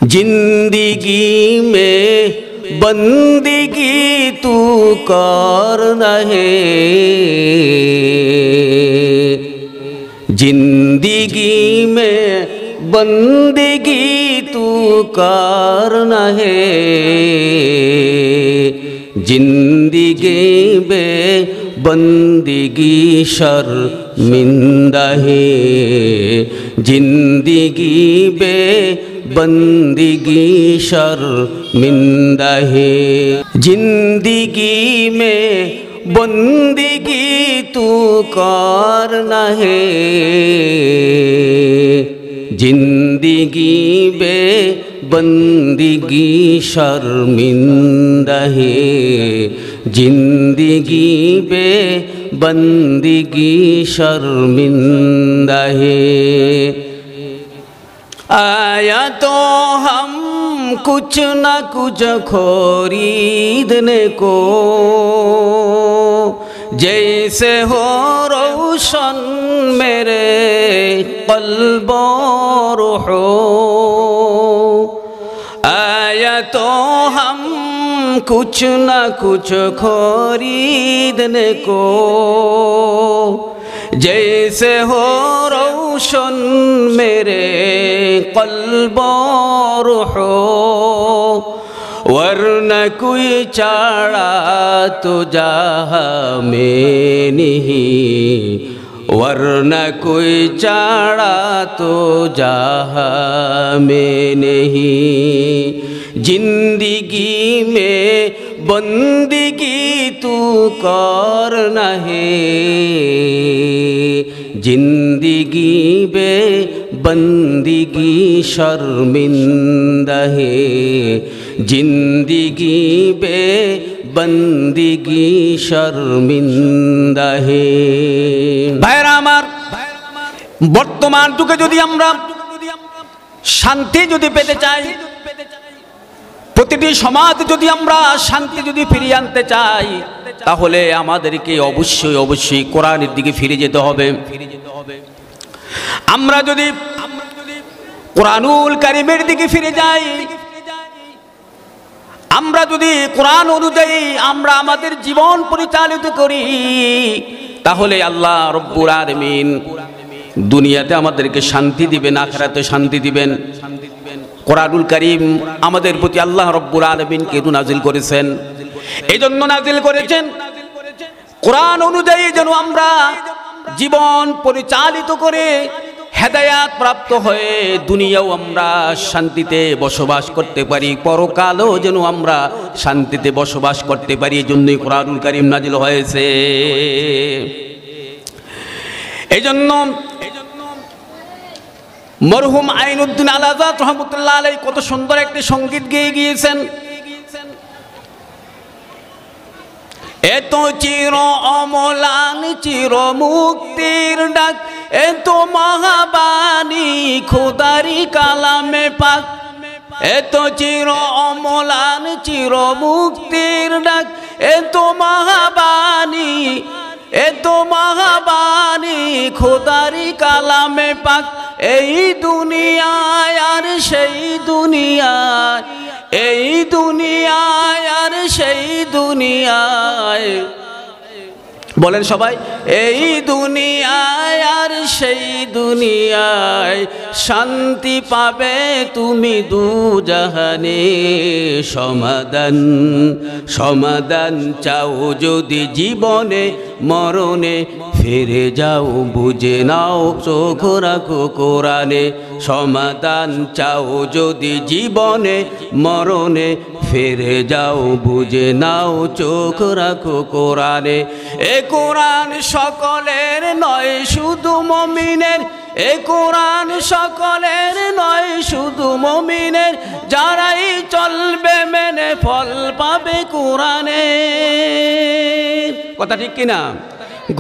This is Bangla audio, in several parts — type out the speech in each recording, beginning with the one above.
जिंदगी में बंदगी तू करना है, जिंदगी में बंदगी तू करना है, जिंदगी में बंदगी शर्मिंदा है, जिंदगी में बंदगी शर्मिंदा है, जिंदगी में बंदगी तू करना है, जिंदगी में बंदगी शर्मिंदा है, जिंदगी में बंदगी शर्मिंदा है। आया तो हम कुछ न कुछ खरीदने को, जैसे हो रोशन मेरे क़ल्ब और रूह। आया तो हम कुछ न कुछ खरीदने को, जैसे हो रोशन मेरे क़ल्ब और रूह। वरना कोई चारा तो जहाँ में नहीं, वरना कोई चारा तो जहाँ में नहीं, जिंदगी में बंदगी तू करना है, जिंदगी में बंदगी शर्मिंदा है, जिंदगी में बंदगी शर्मिंदा है। भाइरा आमार, बर्तमान যুগে যদি আমরা শান্তি যদি পেতে চাই, প্রতিটি সমাজ যদি আমরা শান্তি যদি ফিরিয়ে আনতে চাই, তাহলে আমাদেরকে অবশ্যই অবশ্যই কোরআনের দিকে ফিরে যেতে হবে। আমরা যদি কোরআনুল কারীমের দিকে ফিরে যাই, আমরা যদি কোরআন অনুযায়ী আমরা আমাদের জীবন পরিচালিত করি, তাহলে আল্লাহ রব্বুল আলামিন দুনিয়াতে আমাদেরকে শান্তি দিবেন, আখিরাতে শান্তি দিবেন। কোরআনুল কারীম আমাদের প্রতি আল্লাহ রব্বুল আলামিন কেন নাজিল করেছেন? এজন্য নাজিল করেছেন কোরআন অনুযায়ী যেন আমরা জীবন পরিচালিত করে হেদায়াত প্রাপ্ত হয়ে দুনিয়াও আমরা শান্তিতে বসবাস করতে পারি, পরকালও যেন আমরা শান্তিতে বসবাস করতে পারি। এজন্যই কোরআনুল কারীম নাজিল হয়েছে। এজন্য মরহুম আইনুদ্দিন আল আজাদ রহমতুল্লাহ আলাইহি কত সুন্দর একটি সঙ্গীত গেয়ে গিয়েছেন। এত চির অমলান চির মুক্তির ডাক, এত মহাবাণী খোদারি কালামে পাক, এত চির অমলান চির মুক্তির ডাক, এত মহাবাণী, এত মহাবাণী খোদারি কালামে পাক। এই দুনিয়ায় আর সেই দুনিয়ায়, এই দুনিয়ায় আর সেই দুনিয়ায়, বলেন সবাই, এই দুনিয়ায় আর সেই দুনিয়ায় শান্তি পাবে তুমি দুজাহানে। সমাধান সমাধান চাও যদি জীবনে মরণে, ফিরে যাও বুঝে নাও চোখ রাখো কোরআনে। সমাধান চাও যদি জীবনে মরণে, ফিরে যাও বুঝে নাও চোখ রাখো কোরআনে। এ কোরআন সকলের নয় শুধু মুমিনের, এ কোরআন সকলের নয় শুধু মুমিনের, যারাই চলবে মেনে ফল পাবে কোরআনে। কথা ঠিক কিনা?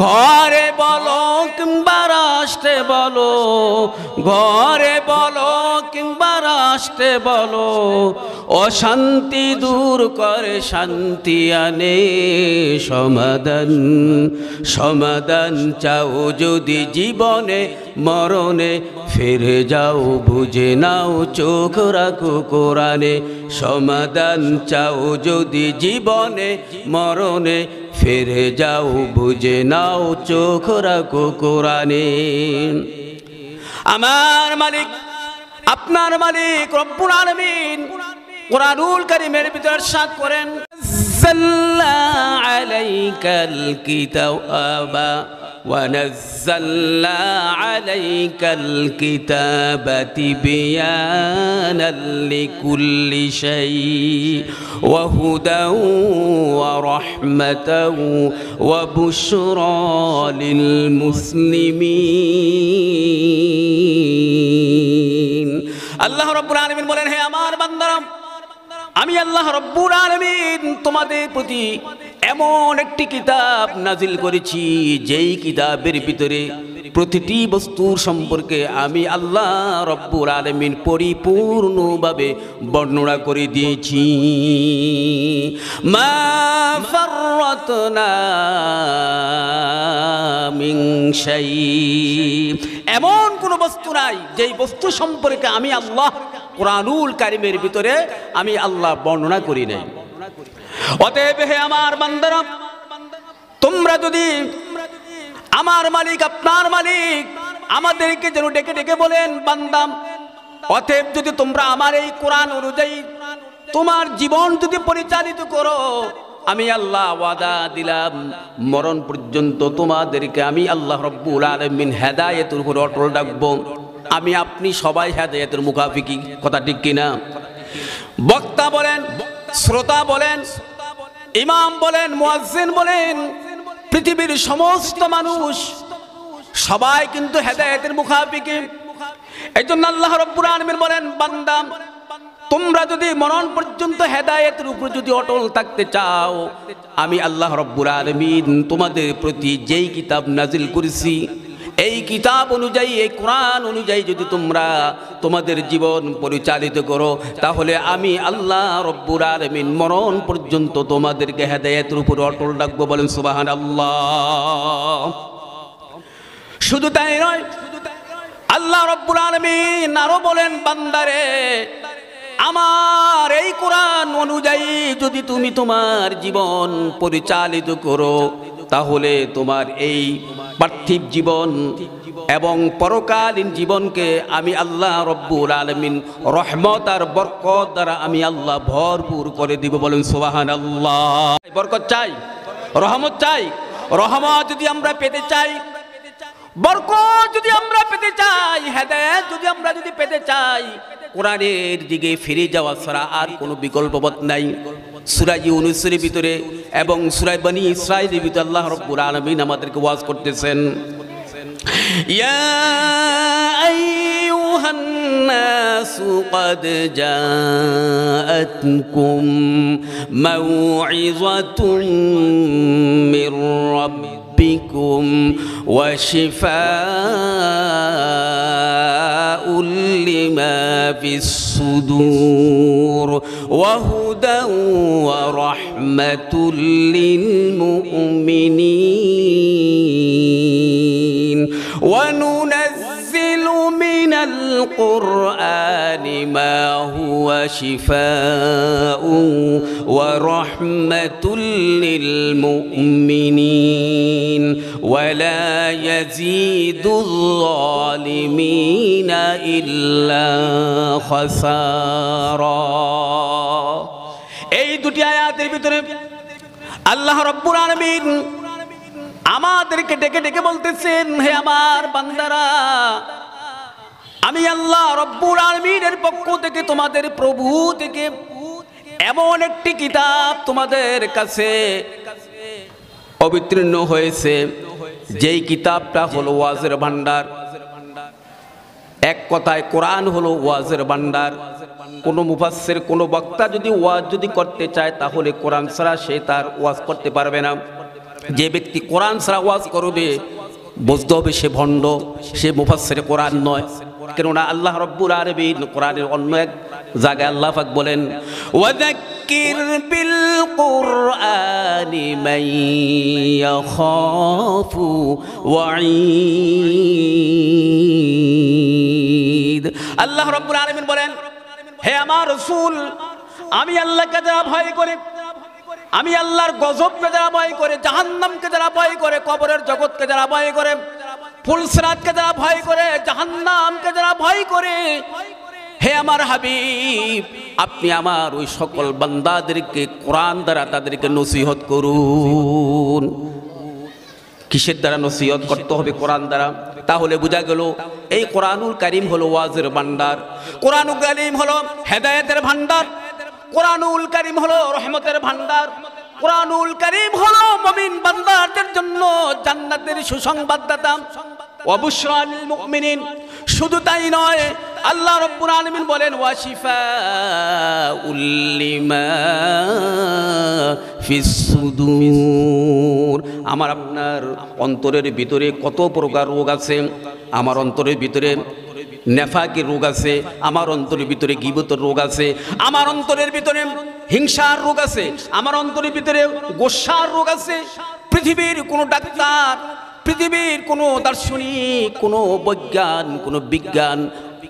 ঘরে বলো কিংবা রাষ্ট্রে বলো, ঘরে বলো কিংবা রাষ্ট্রে বলো, অশান্তি দূর করে শান্তি আনে সমাধান। সমাধান চাও যদি জীবনে মরণে, ফিরে যাও বুঝে নাও চোখ রাখো কোরআনে। সমাধান চাও যদি জীবনে মরণে, ফিরে যাও বুঝে নাও চোখ রাখো কোরআনে। আমার মালিক আপনার মালিক রব্বুল আলামিন কুরআনুল কারীমের ভিতর ইরশাদ করেন, নাযালনা আলাইকাল কিতাবা ওয়া নাযালনা আলাইকাল কিতাবা তিবয়ানাল লিকুল্লি শাই ওয়া হুদাও ওয়া রাহমাতাও ওয়া বুশরা লিল মুসলিমিন। আল্লাহ রাব্বুল আলামিন বলেন, হে আমার বান্দারা, আমি আল্লাহ রাব্বুল আলামিন তোমাদের প্রতি এমন একটি কিতাব নাজিল করেছি, যেই কিতাবের ভিতরে প্রতিটি বস্তুর সম্পর্কে আমি আল্লাহ রাব্বুল আলামিন পরিপূর্ণভাবে বর্ণনা করে দিয়েছি। মা ফাররাতনা মিন শাই, এমন কোন বস্তু নাই যেই বস্তু সম্পর্কে আমি আল্লাহ কুরআনুল কারীমের ভিতরে আমি আল্লাহ বর্ণনা করি নাই। অতএব হে আমার বান্দারা, তোমরা যদি আমার মালিক আপনার মালিক আমাদেরকে যেন ডেকে ডেকে বলেন বান্দা, অতএব যদি তোমরা আমার এই কোরআন অনুযায়ী তোমার জীবন যদি পরিচালিত করো, আমি আল্লাহ ওয়াদা দিলাম মরণ পর্যন্ত তোমাদেরকে আমি আল্লাহ রব্বুল আলামিন হেদায়েতের উপর অটল রাখবো। আমি আপনি সবাই হেদায়েতের মুখাফিকি, কথা ঠিক কিনা? বক্তা বলেন, শ্রোতা বলেন, ইমাম বলেন, মুয়াজ্জিন বলেন, পৃথিবীর সমস্ত মানুষ সবাই কিন্তু হেদায়েতের মুখাফিকি। এই জন্য আল্লাহ রব্বুল আলামিন বলেন, বান্দা তোমরা যদি মরণ পর্যন্ত হেদায়েতের উপর যদি অটল থাকতে চাও, আমি আল্লাহ রব্বুল আলামিন তোমাদের প্রতি যেই কিতাব নাজিল করেছি, এই কিতাব অনুযায়ী, এই কোরআন অনুযায়ী যদি তোমরা তোমাদের জীবন পরিচালিত করো, তাহলে আমি আল্লাহ রব্বুল আলামিন মরণ পর্যন্ত তোমাদেরকে হেদায়েতের উপর অটল রাখবো। বলেন সুবহানাল্লাহ। শুধু তাই নয়, আল্লাহ রব্বুল আলামিন আরো বলেন, বান্দারে আমার এই কোরআন অনুযায়ী যদি তুমি তোমার জীবন পরিচালিত করো, তাহলে তোমার এই পার্থিব জীবন এবং পরকালীন জীবনকে আমি আল্লাহ রব্বুল আলামিন রহমত আর বরকত দ্বারা আমি আল্লাহ ভরপুর করে দিব। বলেন সুবহানাল্লাহ। বরকত চাই, রহমত চাই। রহমত যদি আমরা পেতে চাই, বরকত যদি আমরা পেতে চাই, হেদায়েত যদি আমরা পেতে চাই, কোরআনের দিকে ফিরে যাওয়া ছাড়া আর কোনো বিকল্প পথ নাই। সূরা ইউনূসের ভিতরে এবং সূরা বনী ইসরাঈলের ভিতরে আল্লাহ রাব্বুল আলামিন আমাদেরকে ওয়াজ করতেছেন, ইয়া আইয়ুহান নাসু ক্বাদ জাআতকুম মাউইযাতুম মির রাব্বিকুম ওয়া শিফাউল লিমা ফিস সুদূর ওয়া হুদাও ওয়া রাহমাতুল লিল মুমিনিন ওয়া নুনাজ্জিলু মিনাল কুরআনি মা হুয়া শিফাউন ওয়া রাহমাতুল লিল মুমিনিন ওয়া লা ইয়াজিদুল যালিমিনা ইল্লা খাসারা। এই দুটি আয়াতের ভিতরে আল্লাহ রাব্বুল আলামিন আমাদেরকে ডেকে ডেকে বলতেছেন, হে আমার বান্দারা, আমি আল্লাহ রাব্বুল আলামিনের পক্ষ থেকে তোমাদের প্রভু থেকে এমন একটি কিতাব তোমাদের কাছে অবতীর্ণ হয়েছে, যেই কিতাবটা হলো ওয়াজের ভান্ডার। এক কথায় কোরআন হলো ওয়াজের ভান্ডার। কোনো মুফাসসির, কোনো বক্তা যদি ওয়াজ করতে চায়, তাহলে কোরআন ছাড়া সে তার ওয়াজ করতে পারবে না। যে ব্যক্তি কোরআন ছাড়া ওয়াজ করবে বুঝতে হবে সে ভণ্ড, সে মুফাসসিরে কোরআন নয়। কেননা আল্লাহ রাব্বুল আলামিন কোরআনের অন্য এক জায়গায় আল্লাহ পাক বলেন, ওয়াযাক্কির বিল কুরআনি মান ইয়াখাফু ওয়াঈদ। আল্লাহ রাব্বুল আলামিন বলেন, হে আমার রাসূল, আমি আল্লাহকে যারা ভয় করে, আমি আল্লাহর গজবকে যারা ভয় করে, জাহান্নামকে যারা ভয় করে, কবরের জগৎকে যারা ভয় করে, ফুলসিরাতকে যারা ভয় করে, জাহান্নামকে যারা ভয় করে, হে আমার হাবিব, আপনি আমার ওই সকল বান্দাদেরকে কোরআন দ্বারা তাদেরকে নসিহত করুন। কিসের দ্বারা নসিহত করতে হবে? কোরআন দ্বারা। তাহলে বোঝা গেল এই কোরআনুল কারীম হলো ওয়াজের ভান্ডার, কোরআনুল কারীম হলো হেদায়েতের ভান্ডার, কোরআনুল কারীম হলো রহমতের ভান্ডার, কোরআনুল কারীম হলো মুমিন বান্দাদের জন্য জান্নাতের সুসংবাদদাতা ওয়া বুশরা লিল মুমিনিন। শুধু তাই নয়, আল্লাহ রাব্বুল আলামিন বলেন, ওয়া শিফাউল লিমা ফিস সুদূর। আমার আপনার অন্তরের ভিতরে কত প্রকার রোগ আছে। আমার অন্তরের ভিতরে নেফাকের রোগ আছে, আমার অন্তরের ভিতরে গীবতের রোগ আছে, আমার অন্তরের ভিতরে হিংসার রোগ আছে, আমার অন্তরের ভিতরে গোসার রোগ আছে। পৃথিবীর কোনো ডাক্তার, পৃথিবীর কোনো দার্শনিক, কোনো বৈজ্ঞান, কোনো বিজ্ঞান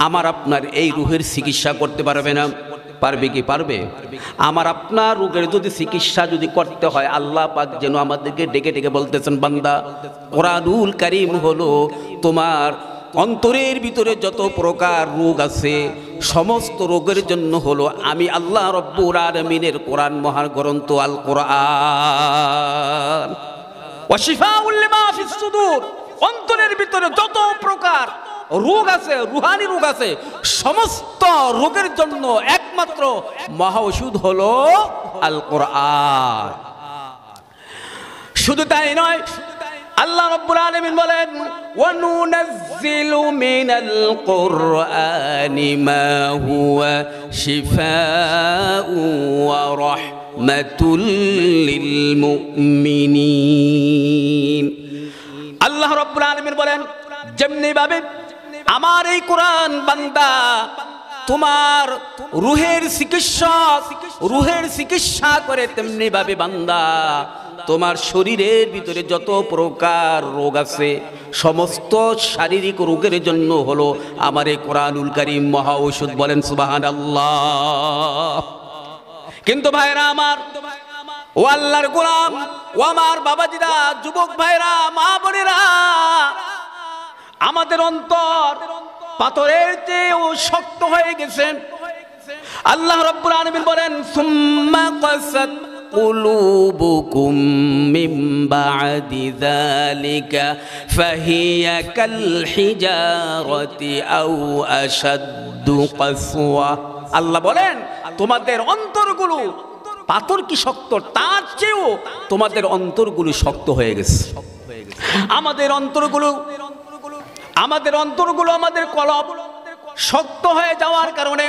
আমার আপনার এই রোগের চিকিৎসা করতে পারবে না। পারবে কি? পারবে। আমার আপনার রোগের যদি চিকিৎসা যদি করতে হয়, আল্লাহ পাক যেন আমাদেরকে ডেকে ডেকে বলতেছেন, বান্দা, কোরআনুল কারীম হলো তোমার অন্তরের ভিতরে যত প্রকার রোগ আছে সমস্ত রোগের জন্য হলো আমি আল্লাহ রাব্বুল আলামিনের কোরআন মহান গ্রন্থ আল কোরআন। ওয়া শিফাউল লিমা ফিস সুদূর। অন্তরের ভিতরে যত প্রকার রোগ আছে, রুহানি রোগ আছে, সমস্ত রোগের জন্য একমাত্র মহা ওষুধ হলো আল কোরআন। শুধু তাই নয়, আল্লাহ রাব্বুল আলামিন বলেন, ওয়া নুনাজ্জিলু মিনাল কুরআনি মা হুয়া শিফাউ ওয়া রাহমাতুল লিল মুমিনিন। আল্লাহ রাব্বুল আলামিন বলেন, যেমনি ভাবে আমার এই কোরআন বান্দা তোমার রুহের চিকিৎসা করে, তেমনি ভাবে বান্দা তোমার শরীরের ভিতরে যত প্রকার রোগ আছে সমস্ত শারীরিক রোগের জন্য হলো আমার এই কোরআনুল কারীম মহা ঔষধ। বলেন সুবহানাল্লাহ। কিন্তু ভাইরা আমার, ও আল্লাহর গোলাম, ও আমার বাবাজিরা, যুবক ভাইরা, মা বোনেরা, আমাদের অন্তর পাথরের চেয়েও শক্ত হয়ে গেছে। আল্লাহ রাব্বুল আলামিন বলেন, সুম্মা কাসাত قلوبكم من بعد ذلك فهي كالحجارة أو أشد قسوة। আল্লাহ বলেন, তোমাদের অন্তরগুলো পাথর কি শক্ত, তার চেয়েও তোমাদের অন্তরগুলো শক্ত হয়ে গেছে। আমাদের অন্তরগুলো আমাদের কলব শক্ত হয়ে যাওয়ার কারণে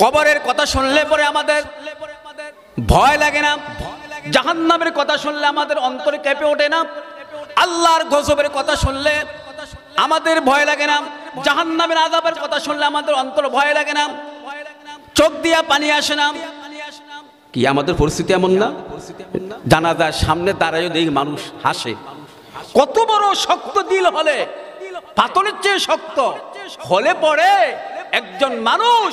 কবরের কথা শুনলে পরে আমাদের ভয় লাগে না, জাহান্নামের কথা শুনলে আমাদের অন্তর কেঁপে ওঠে না, আল্লাহর গজবের কথা শুনলে আমাদের ভয় লাগে না, জাহান্নামের আযাবের কথা শুনলে আমাদের অন্তর ভয় লাগে না, চোখ দিয়া পানি আসে না। কি আমাদের পরিস্থিতি এমন না? জানাজার সামনে দাঁড়ায় দেখি মানুষ হাসে। কত বড় শক্ত দিল হলে, পাথরের চেয়ে শক্ত হলে পরে একজন মানুষ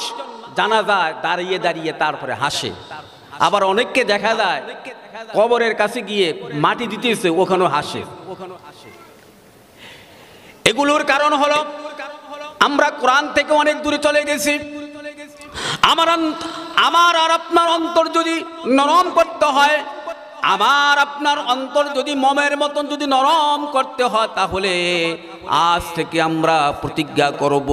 জানাজায় দাঁড়িয়ে দাঁড়িয়ে তারপরে হাসে। আবার অনেককে দেখা যায় কবরের কাছে গিয়ে মাটি দিতেছে, ওখানেও হাসে। এগুলোর কারণ হলো আমরা কোরআন থেকে অনেক দূরে চলে গেছি। আমার আর আপনার অন্তর যদি নরম করতে হয়, আমার আপনার অন্তর যদি মোমের মতন যদি নরম করতে হয়, তাহলে আজ থেকে আমরা প্রতিজ্ঞা করব,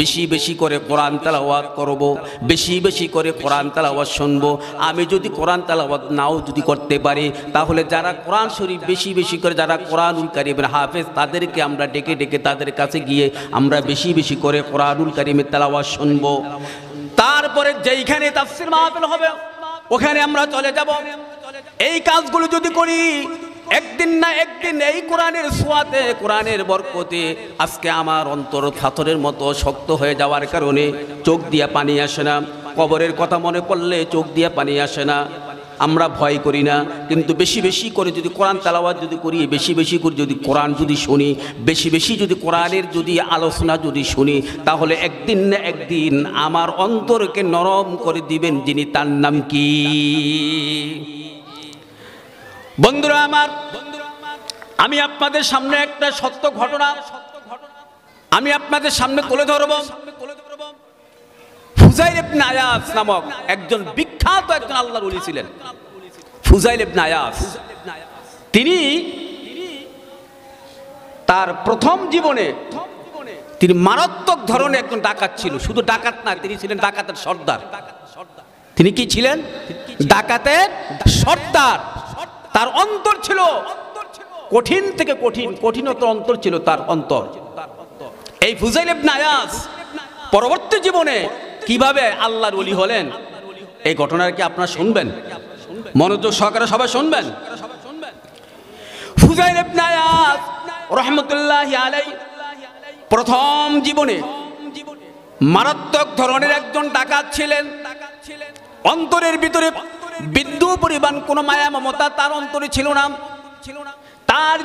বেশি বেশি করে কোরআন তেলাওয়াত করব, বেশি বেশি করে কোরআন তেলাওয়াত শুনবো। আমি যদি কোরআন তেলাওয়াত নাও যদি করতে পারি, তাহলে যারা কোরআন শরীফ বেশি বেশি করে, যারা কোরআনুল কারীমের হাফেজ, তাদেরকে আমরা ডেকে ডেকে তাদের কাছে গিয়ে আমরা বেশি বেশি করে কোরআনুল কারীমের তেলাওয়াত শুনবো। তারপরে যেইখানে তাফসীর মাহফিল হবে ওখানে আমরা চলে যাব। এই কাজগুলো যদি করি, একদিন না একদিন এই কোরআনের ছোঁয়াতে, কোরআনের বরকতে আজকে আমার অন্তর পাথরের মতো শক্ত হয়ে যাওয়ার কারণে চোখ দিয়ে পানি আসে না। কবরের কথা মনে পড়লে চোখ দিয়ে পানি আসে না। আমরা ভয় করি না, কিন্তু বেশি বেশি করে যদি কোরআন তেলাওয়াত যদি করি, বেশি বেশি করে যদি কোরআন যদি শুনি, বেশি বেশি যদি কোরআনের যদি আলোচনা যদি শুনি, তাহলে একদিন না একদিন আমার অন্তরকে নরম করে দিবেন যিনি, তার নাম কি? বন্ধুরা আমার, আমি আপনাদের সামনে একটা সত্য ঘটনা আমি আপনাদের সামনে তুলে ধরব। ফুজাইল ইবনে আয়াস নামক একজন বিখ্যাত একজন আল্লাহর ওলি ছিলেন। ফুজাইল ইবনে আয়াস, তিনি তার প্রথম জীবনে তিনি মারাত্মক ধরনের একজন ডাকাত ছিল। শুধু ডাকাত না, তিনি ছিলেন ডাকাতের সর্দার। তিনি কি ছিলেন? ডাকাতের সর্দার। তার অন্তর ছিল কঠিন থেকে কঠিন, কঠিনতর অন্তর ছিল তার অন্তর। এই ফুজাইল ইবনে আয়াস পরবর্তী জীবনে কিভাবে আল্লাহর ওলি হলেন, এই ঘটনার কি আপনারা শুনবেন? মনোযোগ সহকারে সবাই শুনবেন। ফুজাইল ইবনে আয়াস রাহমাতুল্লাহি আলাইহি প্রথম জীবনে মারাত্মক ধরনের একজন ডাকাত ছিলেন। অন্তরের ভিতরে বিন্দু পরিমাণ কোনো মায়া মমতা তার অন্তরে ছিল না। তার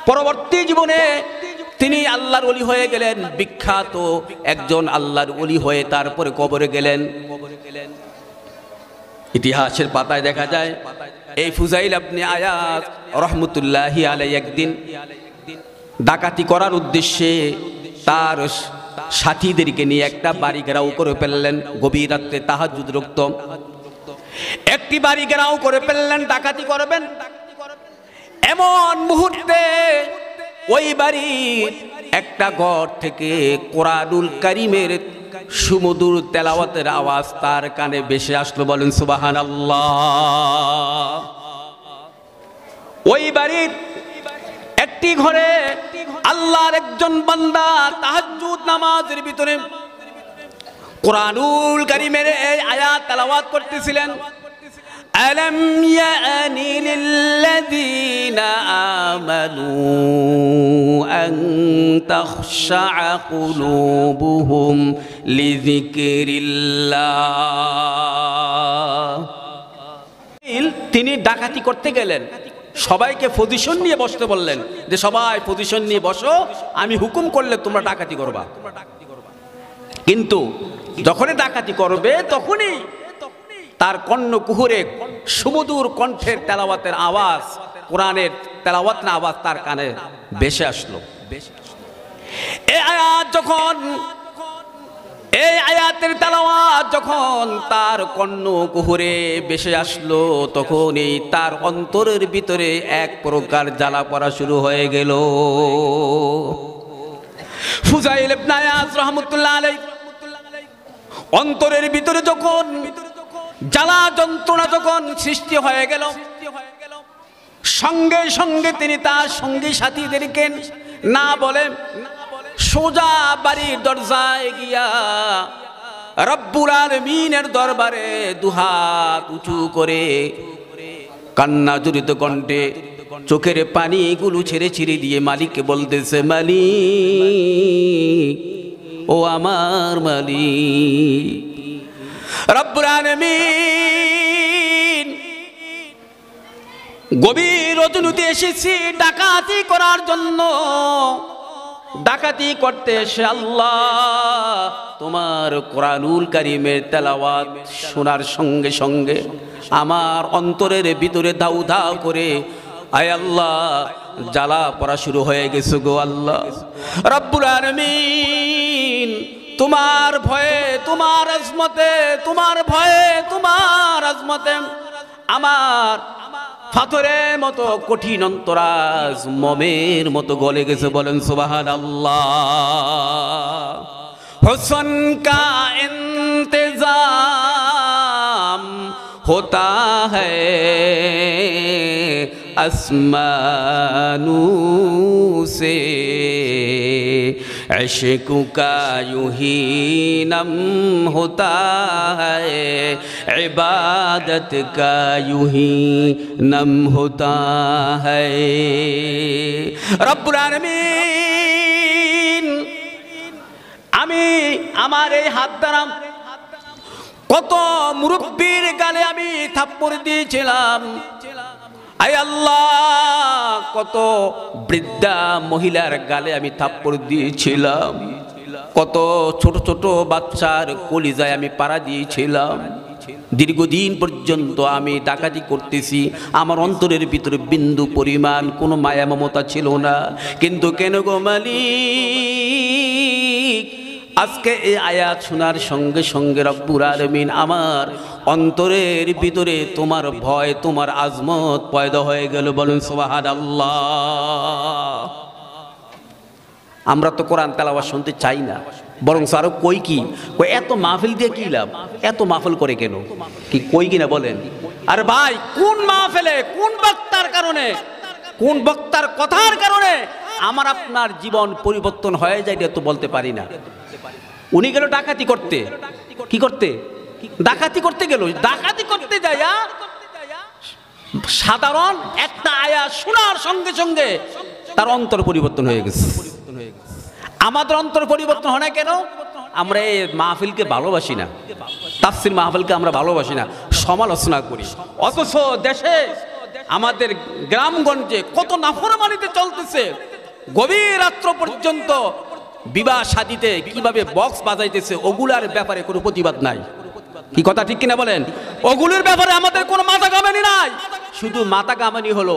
পরবর্তী জীবনে তিনি আল্লাহর ওলি হয়ে গেলেন, বিখ্যাত একজন আল্লাহর ওলি হয়ে তারপরে কবরে গেলেন। ইতিহাসের পাতায় দেখা যায় এই ফুজাইল ইবনে আয়াস রাহমাতুল্লাহি আলাইহি একদিন ডাকাতি করার উদ্দেশ্যে তার সাথীদেরকে নিয়ে একটা বাড়ি ঘেরাও করে ফেললেন। গভীর রাত্রে তাহাজ্জুদ রক্ত একটি বাড়ি ঘেরাও করে ফেললেন, ডাকাতি করবেন। এমন মুহূর্তে ওই বাড়ির একটা ঘর থেকে কোরআনুল কারীমের সুমধুর তেলাওয়াতের আওয়াজ তার কানে ভেসে আসলো। বলেন সুবহানাল্লাহ। ওই বাড়ির একটি ঘরে আল্লাহর একজন বান্দা তাহাজ্জুদ নামাজের ভিতরে কোরআনুল কারীমের এই আয়াত তেলাওয়াত করতেছিলেন। আলাম ইয়ানি লিল্লাযীনা আমানু আন তাখশা কুলুবুহুম লিযিকরিল্লাহ। তিনি ডাকাতি করতে গেলেন, সবাইকে পজিশন নিয়ে বসতে বললেন যে সবাই পজিশন নিয়ে বসো, আমি হুকুম করলে তোমরা ডাকাতি করবা। কিন্তু যখনই ডাকাতি করবে তখনই তার কর্ণকুহরে সুমধুর কণ্ঠের তেলাওয়াতের আওয়াজ, কোরআনের তেলাওয়াতের আওয়াজ তার কানে ভেসে আসলো। এই আয়াতের তেলাওয়াত যখন তার কর্ণকুহরে ভেসে আসলো, তখনই তার অন্তরের ভিতরে এক প্রকার জ্বালা পড়া শুরু হয়ে গেল। ফুজাইল ইবনে আয়াস রাহমাতুল্লাহ আলাইহি অন্তরের ভিতরে যখন জ্বালা যন্ত্রণা যখন সৃষ্টি হয়ে গেল, সঙ্গে সঙ্গে তিনি তার সঙ্গী সাথীদেরকে না বলে সোজা বাড়ির দরজায় গিয়া রব্বুল আলামিনের দরবারে দুহাত উঁচু করে কান্না জড়িত কণ্ঠে চোখের পানিগুলো ছেড়ে ছেড়ে দিয়ে মালিককে বলতেছে, মালিক, ও আমার মালিক, রব্বুল আলামিন, গভীর রজনীতে এসেছি ডাকাতি করার জন্য। ডাকাতি করতে এসে আল্লাহ তোমার কোরআনুল কারীমের তেলাওয়াত শোনার সঙ্গে সঙ্গে আমার অন্তরের ভিতরে দাউ দাউ করে আয় আল্লাহ জ্বালা পড়া শুরু হয়ে গেছে গো আল্লাহ। রব্বুল আলামিন, তোমার ভয়ে, তোমার আজমতে, তোমার ভয়ে, তোমার আজমতে আমার পাথরের মতো কঠিন অন্তরাজ মমের মতো গলে গেছে। বলেন সুবহানাল্লাহ। हुस्न का इंतजाम होता है आसमानों से, इश्क का यूं ही नम होता है, इबादत का यूं ही नम होता है। रब्बुल आलमीन আমি আমার এই হাত দ্বারা কত মুরব্বির গালে আমি থাপ্পড় দিয়েছিলাম, আয় আল্লাহ কত বৃদ্ধা মহিলার গালে আমি থাপ্পড় দিয়েছিলাম, কত ছোট ছোট বাচ্চার কলিজায় আমি পাড়া দিয়েছিলাম। দীর্ঘদিন পর্যন্ত আমি ডাকাতি করতেছি, আমার অন্তরের ভিতরে বিন্দু পরিমাণ কোনো মায়া মমতা ছিল না। কিন্তু কেন গো মালিক, আজকে এই আয়াত শোনার সঙ্গে সঙ্গে রব্বুল আলামিন আমার অন্তরের ভিতরে তোমার ভয়, তোমার আজমত পয়দা হয়ে গেল। বলুন সুবহানাল্লাহ। আমরা তো কোরআন তেলাওয়াত শুনতে চাই না, বরং আরো কই কি এত মাহফিল দিয়ে কি লাভ, এত মাহফিল করে কেন, কি কই কিনা বলেন। আর ভাই কোন মাহফিলে কোন বক্তার কারণে, কোন বক্তার কথার কারণে আমার আপনার জীবন পরিবর্তন হয়ে যায় এটা তো বলতে পারি না। উনি গেল ডাকাতি করতে, কি করতে, ডাকাতি করতে গেল, ডাকাতি করতে যাইয়া সাধারণ একটা আয়াত শোনার সঙ্গে সঙ্গে তার অন্তর পরিবর্তন হয়ে গেছে। আমাদের অন্তর পরিবর্তন হয় না কেন? আমরা এই মাহফিলকে ভালোবাসি না, তাফসীর মাহফিলকে আমরা ভালোবাসি না, সমালোচনা করি। অথচ দেশে আমাদের গ্রামগঞ্জে কত নাফরমানিতে চলতেছে, গভীর রাত্র পর্যন্ত বিবাহ শাদীতে কিভাবে বক্স বাজাইতেছে, ওগুলার ব্যাপারে কোনো প্রতিবাদ নাই। কি কথা ঠিক কিনা বলেন? ওগুলোর ব্যাপারে আমাদের কোনো মাথা কামানি নাই। শুধু মাথা কামানি হলো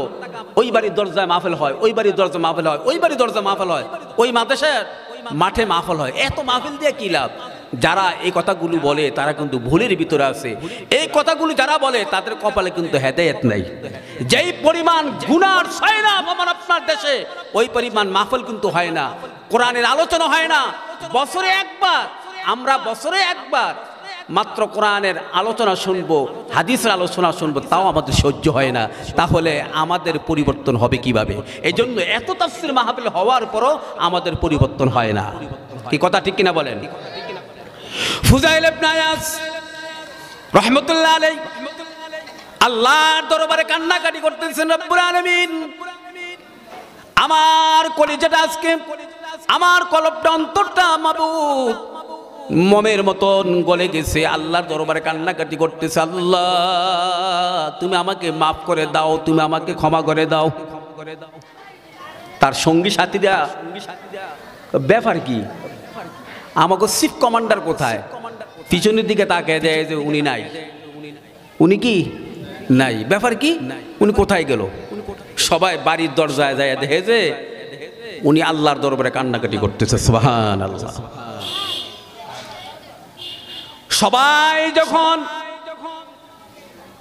ওই বাড়ির দরজায় মাহফিল হয়, ওই বাড়ির দরজায় মাহফিল হয়, ওই বাড়ির দরজায় মাহফিল হয়, ওই মাদ্রাসার মাঠে মাহফিল হয়। এত মাহফিল দিয়ে কি লাভ? যারা এই কথাগুলো বলে তারা কিন্তু ভুলের ভিতরে আছে। এই কথাগুলো যারা বলে তাদের কপালে কিন্তু হেদায়েত নাই। যেই পরিমাণ গুনার সয়লাব আমার আপনার দেশে, ওই পরিমাণ মাহফিল কিন্তু হয় না, কোরআনের আলোচনা হয় না। বছরে একবার আমরা, বছরে একবার মাত্র কোরআনের আলোচনা শুনবো, হাদিসের আলোচনা শুনবো, তাও আমাদের সহ্য হয় না। তাহলে আমাদের পরিবর্তন হবে কিভাবে? এই জন্য এত তাফসীর মাহফিল হওয়ার পরও আমাদের পরিবর্তন হয় না। কি কথা ঠিক কিনা বলেন? ফুজাইল ইবনে আয়াজ রাহমাতুল্লাহ আলাইহি আল্লাহর দরবারে কান্নাকাটি করতেছেন, রব্বুল আলামিন আমার কলিজাটা আজকে, আমার কলবটা, অন্তরটা মাবুদ মোমের মতন গলে গেছে। আল্লাহর দরবারে কান্নাকাটি করতেছে, আল্লাহ তুমি আমাকে মাফ করে দাও, তুমি আমাকে ক্ষমা করে দাও। তার সঙ্গী সাথীরা ব্যাপার কি? আমাকে চিফ কমান্ডার কোথায়? পিছনের দিকে তাকিয়ে দেয় যে উনি নাই, উনি কি নাই, ব্যাপার কি, উনি কোথায় গেল? সবাই বাড়ির দরজায় যায় দেখে যে উনি আল্লাহর দরবারে কান্নাকাটি করতেছে। সুবহানাল্লাহ। সবাই যখন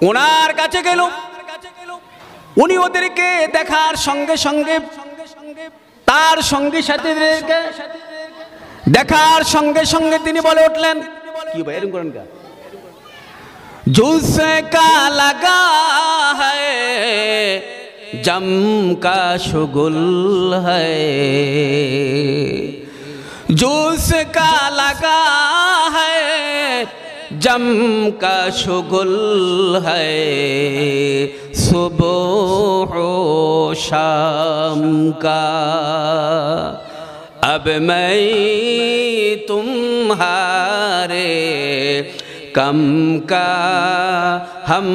ওনার কাছে গেল, উনি ওদেরকে দেখার সঙ্গে সঙ্গে, তার সঙ্গী সাথীদেরকে দেখার সঙ্গে সঙ্গে তিনি বলে উঠলেন, কি ভাই এরকম করেন কা, জুসে কা লাগা হ্যায় জম কা শুগুল হ্যায়, জুসে কা লাগা হ্যায় জম কা শুগুল হ্যায়, সুবহ শাম কা अब मैं तुम्हारे कम का हम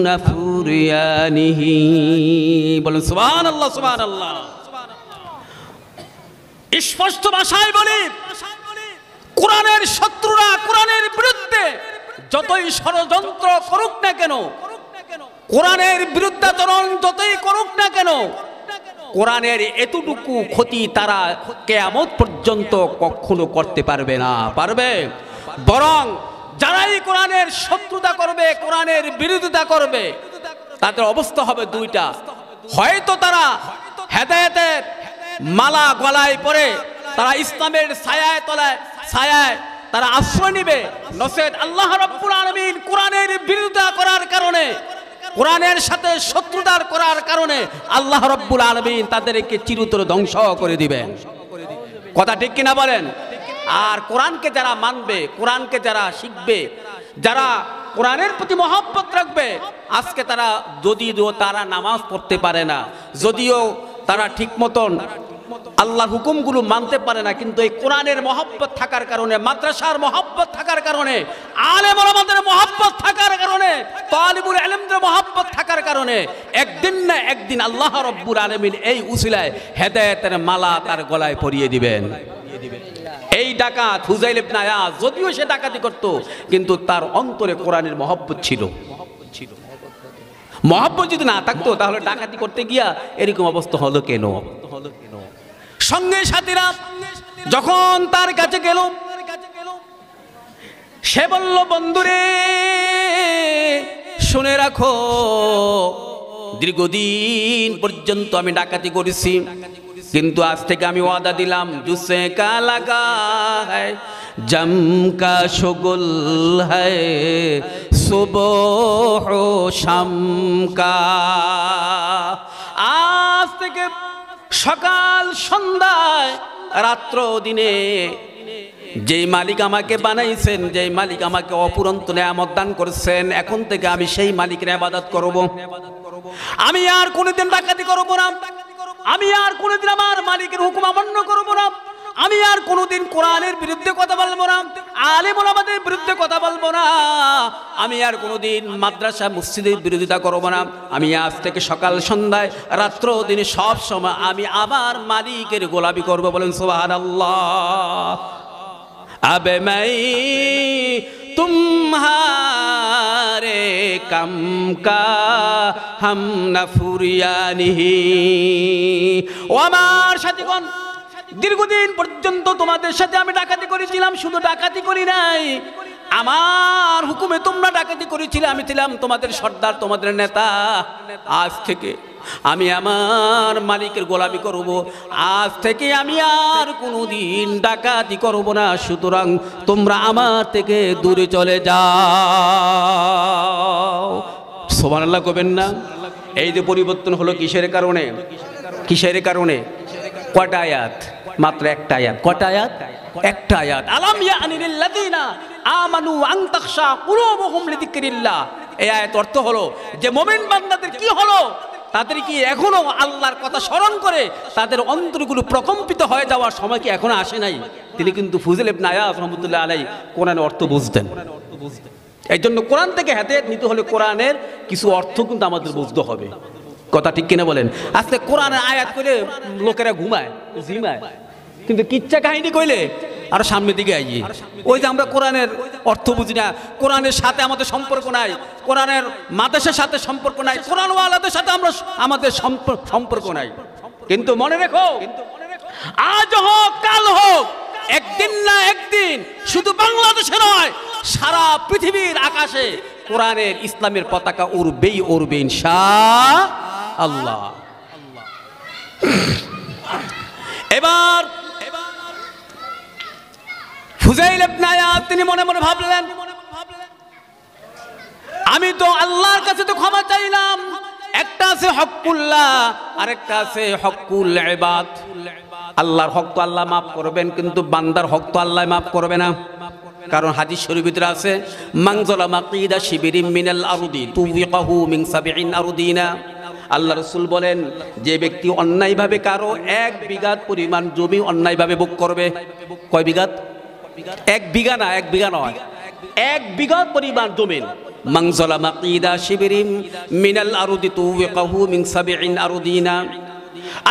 नफुरिया नहीं। बोलो सुभान अल्लाह, सुभान अल्लाह। स्पष्ट भाषाয় বলি, কোরআনের শত্রুরা কোরআনের বিরুদ্ধে যতই ষড়যন্ত্র করুক না কেন, কোরআনের বিরুদ্ধাচরণ যতই করুক না কেন, কোরআনের এতটুকু ক্ষতি তারা কিয়ামত পর্যন্ত কখনো করতে পারবে না, পারবে? বরং যারাই কোরআনের শত্রুতা করবে, কোরআনের বিরোধিতা করবে, তাদের অবস্থা হবে দুইটা। হয়তো তারা হেদায়েতের মালা গলায় পরে তারা ইসলামের ছায়ায় তলায়, ছায়ায় তারা আশ্রয় নিবে, নচেত আল্লাহ রাব্বুল আলামিন কোরআনের বিরোধিতা করার কারণে, কোরআনের সাথে শত্রুতার করার কারণে আল্লাহ রাব্বুল আলামিন তাদেরকে চিরতরে ধ্বংস করে দিবেন। কথা ঠিক কিনা বলেন? আর কোরআনকে যারা মানবে, কোরআনকে যারা শিখবে, যারা কোরআনের প্রতি মহব্বত রাখবে, আজকে তারা যদিও তারা নামাজ পড়তে পারে না, যদিও তারা ঠিক মতন আল্লাহর হুকুমগুলো মানতে পারে না, কিন্তু এই কোরআনের মহব্বত থাকার কারণে, মাদ্রাসার মহব্বত থাকার কারণে, আলেম ওলামাদের মহব্বত থাকার কারণে, তালিবুল ইলমদের মহব্বত থাকার কারণে একদিন না একদিন আল্লাহ রাব্বুল আলামিন এই উসিলায় হেদায়েতের মালা তার গলায় পরিয়ে দিবেন। এই ডাকাত হুযাইল ইবনে আয়াজ যদিও সে ডাকাতি করত, কিন্তু তার অন্তরে কোরআনের মহব্বত ছিল। মহব্বত যদি না থাকতো তাহলে ডাকাতি করতে গিয়া এরকম অবস্থা হলো কেন? সঙ্গে সাথীরা যখন তার কাছে গেল, সে বলল, বন্ধুরে শুনে রাখো, দীর্ঘদিন পর্যন্ত আমি ডাকাতি করেছি, কিন্তু আজ থেকে আমি ওয়াদা দিলাম, জুসে কা লাগা হ্যায় জমকা শগুল হ্যায় সুবহ শাম কা। আজ থেকে সকাল সন্ধ্যায় রাত্র দিনে যেই মালিক আমাকে বানাইছেন, যেই মালিক আমাকে অপুরন্ত নিয়ামত দান করেছেন, এখন থেকে আমি সেই মালিকের ইবাদত করব। আমি আর কোনোদিন ডাকাতি করব না, আমি আর কোনোদিন আমার মালিকের হুকুম অমান্য করব না, আমি আর কোনোদিন কোরআনের বিরুদ্ধে কথা বলবো না, আলেম ওলামাদের বিরুদ্ধে কথা বলবো না, আমি আর কোনোদিন মাদ্রাসা মসজিদের বিরোধিতা করবো না। আমি আজ থেকে সকাল সন্ধ্যায় রাত্র দিনে সব সময় আমি আমার মালিকের গোলামি করবো। বলেন সুবহানাল্লাহ। আবে মাই তুমহারে কাম কা হাম না ফুরিয়ানিহি। ও আমার সাথীগণ, দীর্ঘদিন পর্যন্ত তোমাদের সাথে আমি ডাকাতি করেছিলাম, শুধু ডাকাতি করি নাই, আমার হুকুমে তোমরা ডাকাতি করেছিলে, আমি ছিলাম তোমাদের সর্দার, তোমাদের নেতা। আজ থেকে আমি আমার মালিকের গোলামি করব, আজ থেকে আমি আর কোনোদিন ডাকাতি করব না, সুতরাং তোমরা আমার থেকে দূরে চলে যাও। সুবহানাল্লাহ কবেন না? এই যে পরিবর্তন হলো কিসের কারণে? কিসের কারণে? কয়টা আয়াত? মাত্র একটা আয়াত। কয়টা আয়াত? একটা আয়াত। আলাম ইয়ানি লিল্লাযিনা আমানু আন তাখশা কুলুবুহুম লিযিকরিল্লাহ। এই আয়াত অর্থ হলো যে মুমিন বান্দাদের কি হলো, তাদের কি এখনো আল্লাহর কথা স্মরণ করে তাদের অন্তরগুলো প্রকম্পিত হয়ে যাওয়ার সময় কি এখনো আসে নাই? তিনি কিন্তু ফুযাইল ইবনে আয়াজ রাহমাতুল্লাহ আলাইহি কোরআনের অর্থ বুঝতেন। এই জন্য কোরআন থেকে হেদায়েত নিতে হলে কোরআনের কিছু অর্থ কিন্তু আমাদের বুঝতে হবে। কথা ঠিক কিনা বলেন? আজকে কোরআনের আয়াত কইলে লোকেরা ঘুমায়, ঝিমায়, কিন্তু কিচ্ছা কাহিনী কইলে আর সামনের দিকে আইয়ে। ওই যে আমরা কোরআনের অর্থ বুঝি না, কোরআনের সাথে আমাদের সম্পর্ক নাই, কোরআনের মাদ্রাসার সাথে সম্পর্ক নাই, কোরআনওয়ালাদের সাথে আমাদের সম্পর্ক নাই। কিন্তু মনে রেখো, আজ হোক কাল হোক, একদিন না একদিন শুধু বাংলাদেশে নয়, সারা পৃথিবীর আকাশে কোরআনের ইসলামের পতাকা উড়বেই উড়বে ইনশাআল্লাহ। এবার ফুযাইল ইবনে আয়াজ তিনি মনে মনে ভাবলেন, আমি তো আল্লাহর কাছে তো ক্ষমা চাইলাম, একটা আছে হকুল্লাহ আর একটা আছে হকুল ইবাদ। আল্লাহর হক তো আল্লাহ মাফ করবেন, কিন্তু বান্দার হক তো আল্লাহ মাফ করবে না। কারণ হাদিস শরীফের ভিতরে আছে, মান যালামা কিদা শিবিরিম মিনাল আরদি তুবিকাহু মিন সাবঈন আরদিনা। আল্লাহ রাসূল বলেন, যে ব্যক্তি অন্যায়ভাবে কারো 1 বিঘা পরিমাণ জমি অন্যায়ভাবে ভোগ করবে। কয় বিঘা? 1 বিঘা না, 1 বিঘা নয়, 1 বিঘা পরিমাণ জমি। মান যালামা কিদা শিবিরিম মিনাল আরদি তুবিকাহু মিন সাবঈন আরদিনা।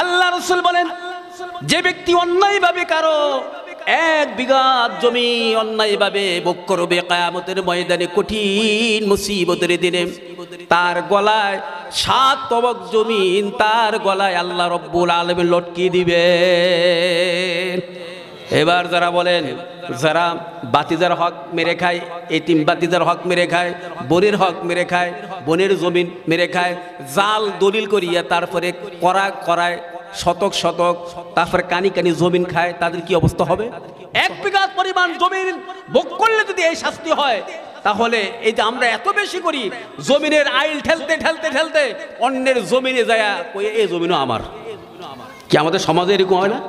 আল্লাহ রাসূল বলেন, যে ব্যক্তি অন্যায়ভাবে কারো 1 বিঘা জমি অন্যায়ভাবে ভোগ করবে, কিয়ামতের ময়দানে কঠিন মুসিবতের দিনে তার গলায় 7 তবক জমিন তার গলায় আল্লাহ রব্বুল আলামিন লটকিয়ে দিবেন। এবার যারা বলেন, যারা বাতিজার হক মেরে খায়, এতিম বাতিজার হক মেরে খায়, বোনের হক মেরে খায়, বোনের জমিন মেরে খায়, জাল দলিল করিয়া তারপরে করায় শতক শতক, তারপরে কানি কানি জমিন খায়, তাদের কি অবস্থা হবে? 1 বিঘা পরিমাণ জমিন ভোগ করলে যদি এই শাস্তি হয়, তাহলে এই যে আমরা এত বেশি করি, জমিনের আইল ঠেলতে ঠেলতে ঠেলতে অন্যের জমিনে যায়, এই জমিনও আমার। কি আমাদের সমাজে এরকম হয় না?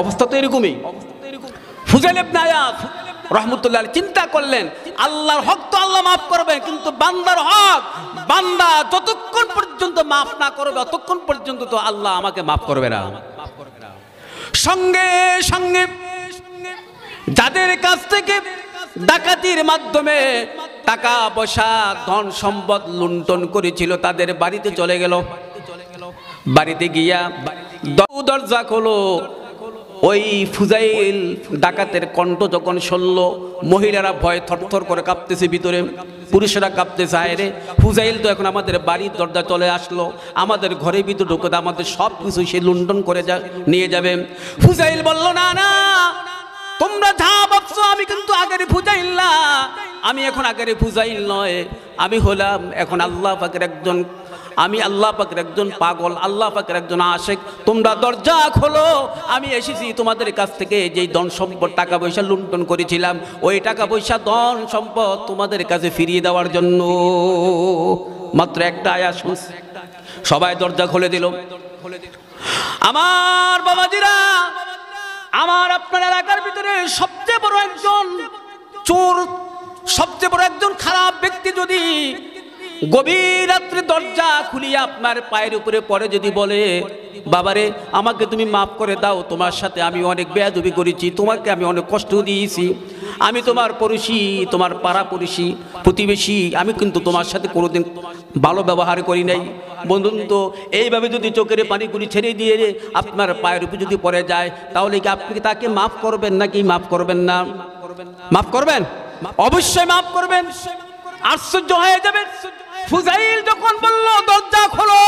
অবস্থা তো এরকমই। ফুজাইল ইবনে আয়াজ রাহমাতুল্লাহ আলাইহি চিন্তা করলেন, আল্লাহর হক তো আল্লাহ মাফ করবেন, কিন্তু বান্দার হক বান্দা যতক্ষণ পর্যন্ত মাফ না করবে ততক্ষণ পর্যন্ত তো আল্লাহ আমাকে মাফ করবে না। সঙ্গে সঙ্গে যাদের কাছ থেকে ডাকাতির মাধ্যমে টাকা পয়সা ধন সম্পদ লুণ্ঠন করেছিল তাদের বাড়িতে চলে গেল। বাড়িতে গিয়া দরজা খোলো। ওই ফুজাইল ডাকাতের কণ্ঠ যখন শুনল, মহিলারা ভয় থরথর করে কাঁপতেছে, ভিতরে পুরুষেরা কাঁপতেছে। আয়রে ফুজাইল তো এখন আমাদের বাড়ির দরজা চলে আসলো, আমাদের ঘরের ভিতরে ঢুকে আমাদের সব কিছু সে লুণ্ঠন করে নিয়ে যাবে। ফুজাইল বলল, না না, তোমরা যা ভাবছো আমি কিন্তু আগের ফুজাইল না, আমি এখন আগের ফুজাইল নয়, আমি হলাম এখন আল্লাহ পাকের একজন, আমি আল্লাহ পাকের একজন পাগল, আল্লাহ পাকের একজন আশিক। তোমরা দরজা খোলো, আমি এসেছি তোমাদের কাছ থেকে যেই ধন সম্পদ টাকা পয়সা লুণ্ঠন করেছিলাম ওই টাকা পয়সা ধন সম্পদ তোমাদের কাছে ফিরিয়ে দেওয়ার জন্য। মাত্র একটা আয়াত শুনছে, সবাই দরজা খুলে দিল। আমার বাবাজিরা, আমার আপনার এলাকার ভিতরে সবচেয়ে বড় একজন চোর, সবচেয়ে বড় একজন খারাপ ব্যক্তি যদি গভীর রাত্রে দরজা খুলিয়া আপনার পায়ের উপরে পড়ে যদি বলে, বাবারে আমাকে তুমি মাফ করে দাও, তোমার সাথে আমি অনেক বেয়াদবি করেছি, তোমাকে আমি অনেক কষ্ট দিয়েছি, আমি তোমার পড়োশি, তোমার পাড়া পড়োশি প্রতিবেশী, আমি কিন্তু তোমার সাথে কোনোদিন ভালো ব্যবহার করি নাই। বন্ধুন তো এইভাবে যদি চোখের পানিগুলি ছেড়ে দিয়ে আপনার পায়ের উপরে যদি পড়ে যায়, তাহলে কি আপনি তাকে মাফ করবেন নাকি মাফ করবেন না? মাফ করবেন, অবশ্যই মাফ করবেন। আশ্চর্য হয়ে যাবেন, ফুজাইল যখন বলল দরজা খোলো,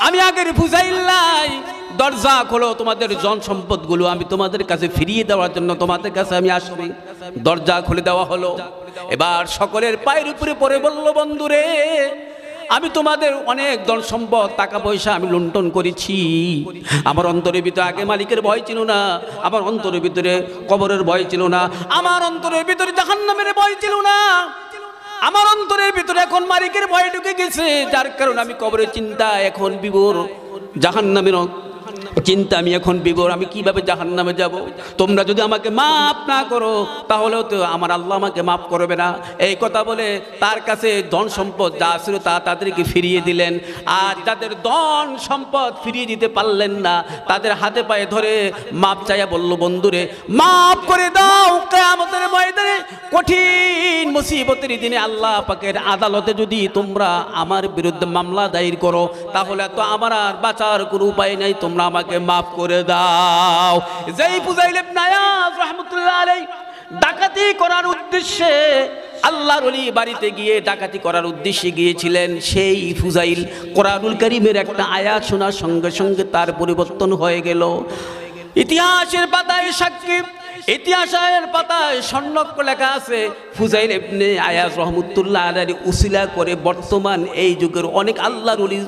আমি আগের ফুজাইল নাই, দরজা খোলো, তোমাদের জন সম্পদ গুলো আমি তোমাদের কাছে ফিরিয়ে দেওয়ার জন্য তোমাদের কাছে আমি আসবি। দরজা খুলে দেওয়া হলো। এবার সকলের পায়ের উপরে পড়ে বলল, বন্ধুরে আমি তোমাদের অনেক ধন সম্পদ টাকা পয়সা আমি লুণ্ঠন করেছি, আমার অন্তরের ভিতরে আগে মালিকের ভয় ছিল না, আমার অন্তরের ভিতরে কবরের ভয় ছিল না, আমার অন্তরের ভিতরে জাহান্নামের ভয় ছিল না, আমার অন্তরের ভিতরে এখন মালিকের ভয় ঢুকে গেছে, যার কারণে আমি কবরের চিন্তা এখন বিভোর, জাহান্নামের চিন্তা আমি এখন বিভোর, আমি কিভাবে জাহান্নামে যাব। তোমরা যদি আমাকে মাফ না করো তাহলেও তো আমার আল্লাহ আমাকে মাফ করবে না। এই কথা বলে তার কাছে ধন সম্পদ যা ছিল তা তাদেরকে ফিরিয়ে দিলেন। আর যাদের ধন সম্পদ ফিরিয়ে দিতে পারলেন না তাদের হাতে পায়ে ধরে মাপ চাইয়া বলল, বন্ধুরে মাফ করে দাও, কিয়ামতের ময়দানে কঠিন মুসিবতের দিনে আল্লাহ পাকের আদালতে যদি তোমরা আমার বিরুদ্ধে মামলা দায়ের করো তাহলে তো আমার আর বাঁচার কোনো উপায় নাই, তোমরা আমাকে মাফ করে দাও। যেই ফুজাইল ইবনে আয়াজ রাহমাতুল্লাহ আলাইহি ডাকাতি করার উদ্দেশ্যে আল্লাহর ওলি বাড়িতে গিয়ে ডাকাতি করার উদ্দেশ্যে গিয়েছিলেন, সেই ফুজাইল কোরআনুল কারীমের একটা আয়াত শোনার সঙ্গে সঙ্গে তার পরিবর্তন হয়ে গেল। ইতিহাসের পাতায় সাক্ষী, ইতিহাসের পাতায় স্বর্ণাক্ষর লেখা আছে, ফুজাইল ইবনে আয়াজ রাহমাতুল্লাহ আলাইহি উসিলা করে বর্তমান এই যুগের অনেক আল্লাহর ওলি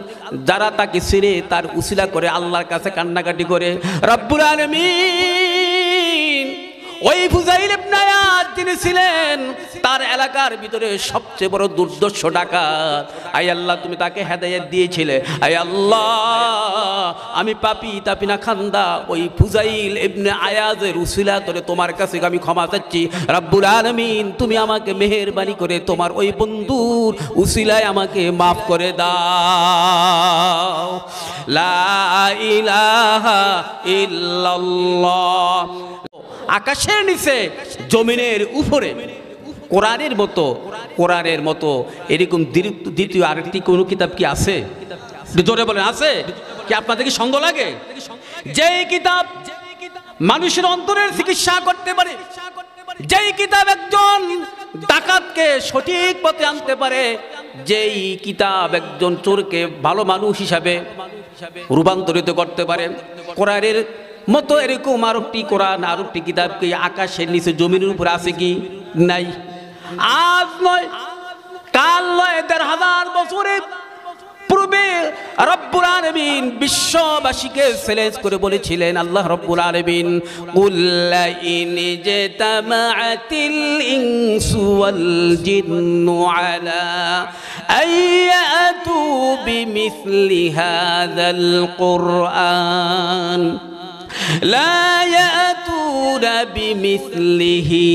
যারা তাকে ছেড়ে তার উসিলা করে আল্লাহর কাছে কান্নাকাটি করে, রব্বুল আলামিন ওই ফুজাইল ইবনে আয়াজ তিনি ছিলেন তার এলাকার ভিতরে সবচেয়ে বড় দুর্দর্শ ডাকাত। আয় আল্লাহ তুমি তাকে হেদায়েত দিয়েছিলে, আয় আল্লাহ আমি পাপী তাপিনা খান্দা ওই ফুজাইল ইবনে আয়াজের উসিলা করে তোমার কাছে আমি ক্ষমা চাচ্ছি, রব্বুল আলামিন তুমি আমাকে মেহেরবানি করে তোমার ওই বন্ধুর উসিলায় আমাকে মাফ করে দাও। লা ইলাহা ইল্লাল্লাহ। আকাশের নিচে জমিনের উপরে কোরআনের মতো এরকম দ্বিতীয় আরেকটি কোন কিতাব কি আছে? জোরে বলেন, আছে কি? আপনাদের কি সন্দেহ লাগে? যেই কিতাব মানুষের অন্তরের চিকিৎসা করতে পারে, যেই কিতাব একজন ডাকাতকে সঠিক পথে আনতে পারে, যেই কিতাব একজন চোরকে ভালো মানুষ হিসাবে রূপান্তরিত করতে পারে, কোরআনের মতো এরকম আরেকটি কোরআন আরেকটি কিতাব কি আকাশের নিচে জমিনের উপরে আছে কি? নাই। আজ নয়, কাল নয়, ১৫০০ বছরের পূর্বে রব্বুল আলামিন বিশ্ববাসীকে চ্যালেঞ্জ করে বলেছিলেন, আল্লাহ রব্বুল আলামিন কুল ইন জাতামাআতিল ইনসু ওয়াল জিন্নু আলা আইয়াতু বিমিসলি হাযাল কুরআন লা ইয়াতুনা বিমিসলিহি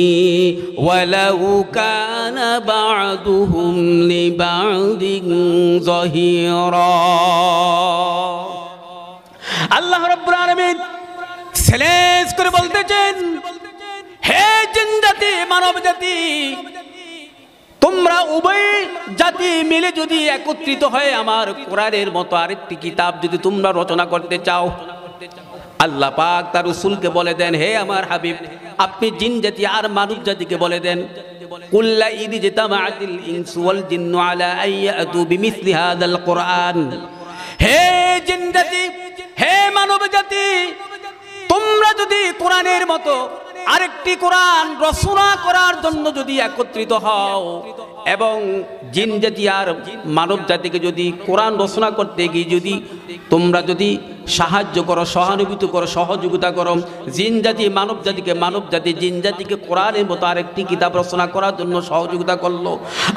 ওয়ালাউ কানা বা'দুহুম লিবা'দিন যাহিরা। আল্লাহ রাব্বুল আলামিন চ্যালেঞ্জ করে বলতেছেন, হে জিন জাতি, মানব জাতি, তোমরা উভয় জাতি মিলে যদি একত্রিত হয়ে আমার কোরআনের মতো আরেকটি কিতাব যদি তোমরা রচনা করতে চাও, আল্লাহ পাক তার রাসূলকে বলে দেন, হে আমার হাবিব, আপনি জিন জাতি আর মানব জাতিকে বলে দেন, কুল্লা ইদ জাতামাআতিল ইনসু ওয়াল জিন্নু আলা আইয়াতু বিমিসলি হাযাল কোরআন। হে জিন জাতি, হে মানব জাতি, তোমরা যদি কোরআনের মতো আরেকটি কোরআন রচনা করার জন্য যদি একত্রিত হও এবং জিন জাতি আর মানব জাতিকে যদি কোরআন রচনা করতে গিয়ে যদি তোমরা যদি সাহায্য করো, সহানুভূতি করো, সহযোগিতা করো, জিন জাতি মানব জাতি জিন জাতিকে কোরআনের মতো আরেকটি কিতাব রচনা করার জন্য সহযোগিতা করলো,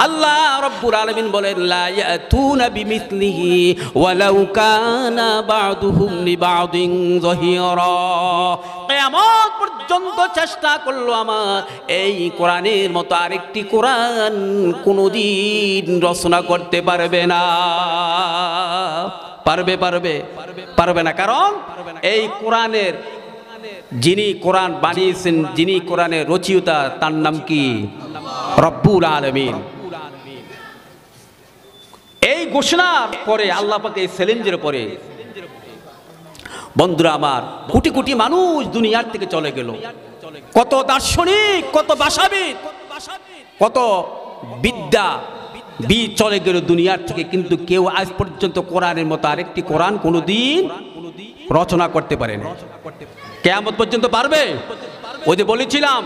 আল্লাহ রাব্বুল আলামিন বলেন, লা ইয়াতুনা বিমিসলিহি ওয়ালাউ কানা বা'দুহুম লিবা'দিন যাহিরা। কিয়ামত পর্যন্ত চেষ্টা করলো আমার এই কোরআনের মতো আরেকটি কোরআন কোনদিন রচনা করতে পারবে না। পারবে না, কারণ এই কোরআনের যিনি কোরআন বানিয়েছেন, যিনি কোরআনের রচয়িতা, তার নাম কি? রব্বুল আলামিন। এই ঘোষণার পরে আল্লাহ পাক এই চ্যালেঞ্জের পরে বন্ধুরা আমার কোটি কোটি মানুষ দুনিয়ার থেকে চলে গেল। কত দার্শনিক, কত ভাষাবিদ, কত বিদ চলে গেল দুনিয়ার থেকে, কিন্তু কেউ আজ পর্যন্ত কোরআনের মতো আরেকটি কোরআন কোনোদিন রচনা করতে পারেনি। কিয়ামত পর্যন্ত পারবে? ওই যে বলেছিলাম,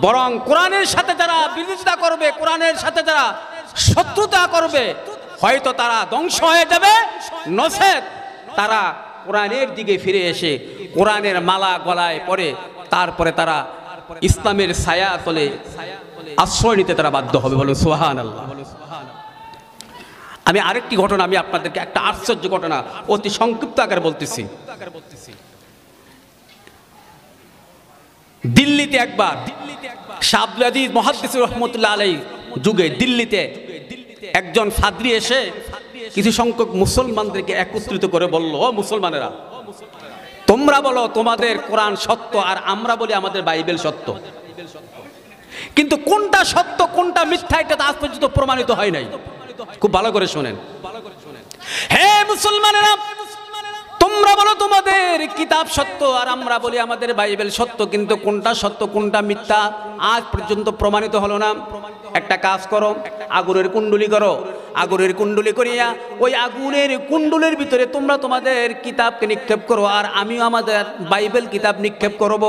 বরং কোরআনের সাথে যারা বিরোধিতা করবে, কোরআনের সাথে যারা শত্রুতা করবে, হয়তো তারা ধ্বংস হয়ে যাবে, নচেৎ তারা কোরআনের দিকে ফিরে এসে কোরআনের মালা গলায় পরে তারপরে তারা ইসলামের ছায়া তলে আশ্রয় নিতে তারা বাধ্য হবে। বলুন সুবহানাল্লাহ। আমি আরেকটি ঘটনা, আমি আপনাদেরকে একটা আশ্চর্য ঘটনা অতি সংক্ষিপ্ত আকারে বলতেছি। দিল্লিতে একবার শাহ আব্দুল আজিজ মুহাদ্দিস রাহমাতুল্লাহ আলাইহি যুগে দিল্লিতে একজন ফাদরি এসে কিছু সংখ্যক মুসলমানদেরকে একত্রিত করে বলল, ও মুসলমানেরা, তোমরা বলো তোমাদের কোরআন সত্য আর আমরা বলি আমাদের বাইবেল সত্য, কিন্তু কোনটা সত্য কোনটা মিথ্যা এটা আজ পর্যন্ত প্রমাণিত হয় নাই। খুব ভালো করে শোনেন, হে মুসলমানেরা, তোমরা বলো তোমাদের কিতাব সত্য আর আমরা বলি আমাদের বাইবেল সত্য, কিন্তু কোনটা সত্য কোনটা মিথ্যা আজ পর্যন্ত প্রমাণিত হলো না। একটা কাজ করো, আগুনের কুণ্ডলি করো, আগুনের কুণ্ডলি করিয়া ওই আগুনের কুণ্ডলের ভিতরে তোমরা তোমাদের কিতাবকে নিক্ষেপ করো আর আমিও আমাদের বাইবেল কিতাব নিক্ষেপ করব।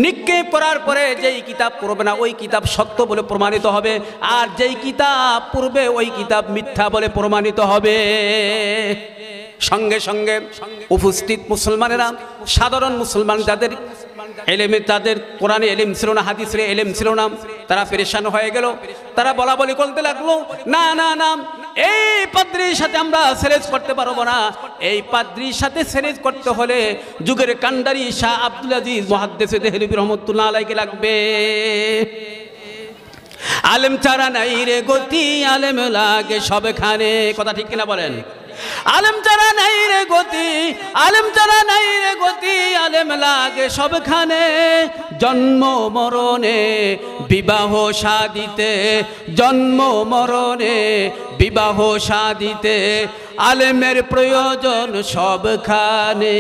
নিক্ষেপ করার পরে যেই কিতাব পড়বে না ওই কিতাব সত্য বলে প্রমাণিত হবে, আর যেই কিতাব পড়বে ওই কিতাব মিথ্যা বলে প্রমাণিত হবে। সঙ্গে সঙ্গে উপস্থিত মুসলমানেরা, সাধারণ মুসলমান যাদের এলেমে, তাদের কোরআনে এলেম ছিল না, হাদিসের এলেম ছিল না, তারা পেরেশান হয়ে গেল। তারা বলা বলি করতে লাগলো, না না না, এই পাদ্রীর সাথে আমরা চ্যালেঞ্জ করতে পারবো না। এই পাদ্রীর সাথে চ্যালেঞ্জ করতে হলে যুগের কান্ডারি শাহ আব্দুল আজিজ মুহাদ্দিস দেহলভী রহমতুল্লাহ আলাইহি লাগবে। আলেম ছাড়া নাই রে গতি, আলেম লাগে সবখানে। কথা ঠিক কিনা বলেন? আলেম ছাড়া নাই রে গতি, আলেম ছাড়া নাই রে গতি, আলেম লাগে সবখানে। জন্ম মরণে বিবাহ শাদিতে, জন্ম মরণে বিবাহ শাদিতে আলেমের প্রয়োজন সবখানে।